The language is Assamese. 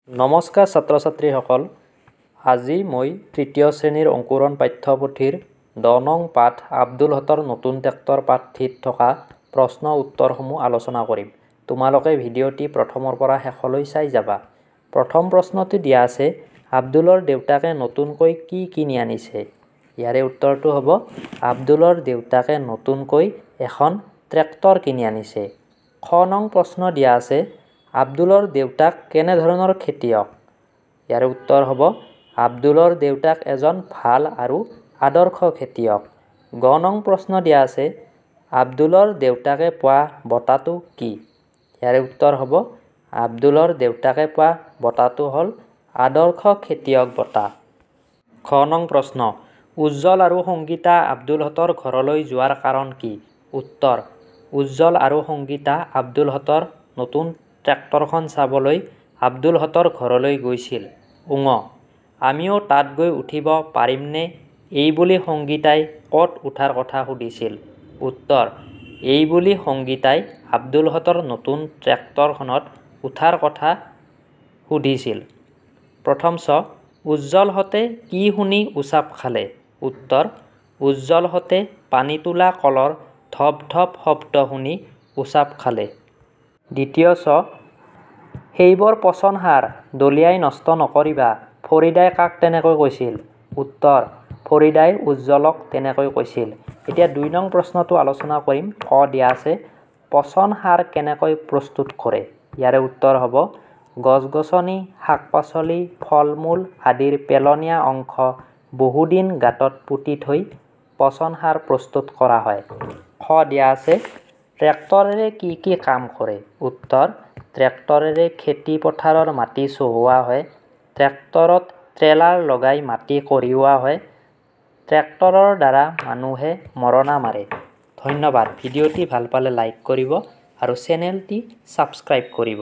নমস্কাৰ ছাত্ৰ ছাত্ৰীসকল, আজি মই তৃতীয় শ্ৰেণীৰ অংকুৰণ পাঠ্যপুথিৰ 10 নং পাঠ আব্দুল হতৰ নতুন ট্ৰেক্টৰ পাঠটিত থকা প্ৰশ্ন উত্তৰসমূহ আলোচনা কৰিম। তোমালোকে ভিডিঅ'টি প্ৰথমৰ পৰা শেষলৈ চাই যাবা। প্ৰথম প্ৰশ্নটি দিয়া আছে, আব্দুলৰ দেউতাকে নতুনকৈ কি কিনি আনিছে? ইয়াৰে উত্তৰটো হ'ব আব্দুলৰ দেউতাকে নতুনকৈ এখন ট্ৰেক্টৰ কিনি আনিছে। খ নং প্ৰশ্ন দিয়া আছে, আব্দুলৰ দেউতাক কেনে ধৰণৰ খেতিয়ক? ইয়াৰ উত্তৰ হ'ব আব্দুলৰ দেউতাক এজন ভাল আৰু আদৰ্শ খেতিয়ক। গ নং প্ৰশ্ন দিয়া আছে, আব্দুলৰ দেউতাকে পোৱা বঁটাটো কি? ইয়াৰে উত্তৰ হ'ব আব্দুলৰ দেউতাকে পোৱা বঁটাটো হ'ল আদৰ্শ খেতিয়ক বঁটা। খ নং প্ৰশ্ন, উজ্জ্বল আৰু সংগীতা আব্দুল হতৰ ঘৰলৈ যোৱাৰ কাৰণ কি? উত্তৰ, উজ্জ্বল আৰু সংগীতা আব্দুল হতৰ নতুন ট্ৰেক্টৰখন চাবলৈ আব্দুল হতৰ ঘৰলৈ গৈছিল। উঙ, আমিও তাত গৈ উঠিব পাৰিমনে? এই বুলি সংগীতাই ক'ত উঠাৰ কথা সুধিছিল। উত্তৰ, এই বুলি সংগীতাই আব্দুল হতৰ নতুন ট্ৰেক্টৰখনত উঠাৰ কথা সুধিছিল। প্ৰথম চ, উজ্জ্বল হতে কি শুনি উচাপ খালে? উত্তৰ, উজ্জ্বল হতে পানী তোলা কলৰ ধপ ধপ শব্দ শুনি উচাপ খালে। দ্বিতীয় চ, সেইবোৰ পচন সাৰ দলিয়াই নষ্ট নকৰিবা, ফৰিদাই কাক তেনেকৈ কৈছিল? উত্তৰ, ফৰিদাই উজ্জ্বলক তেনেকৈ কৈছিল। এতিয়া 2 নং প্ৰশ্নটো আলোচনা কৰিম। ক দিয়া আছে, পচন সাৰ কেনেকৈ প্ৰস্তুত কৰে? ইয়াৰে উত্তৰ হ'ব গছ-গছনি, শাক-পাচলি, ফল-মূল আদিৰ পেলনীয়া অংশ বহুদিন গাঁতত পুতি থৈ পচন সাৰ প্ৰস্তুত কৰা হয়। খ দিয়া আছে, ট্ৰেক্টৰেৰে কি কি কাম কৰে? উত্তৰ, ট্ৰেক্টৰেৰে খেতি পথাৰৰ মাটি চহোৱা হয়, ট্ৰেক্টৰত ট্ৰেলাৰ লগাই মাটি কঢ়িওৱা হয়, ট্ৰেক্টৰৰ দ্বাৰা মানুহে মৰণা মাৰে। ধন্যবাদ। ভিডিঅ'টি ভাল পালে লাইক কৰিব আৰু চেনেলটি ছাবস্ক্ৰাইব কৰিব।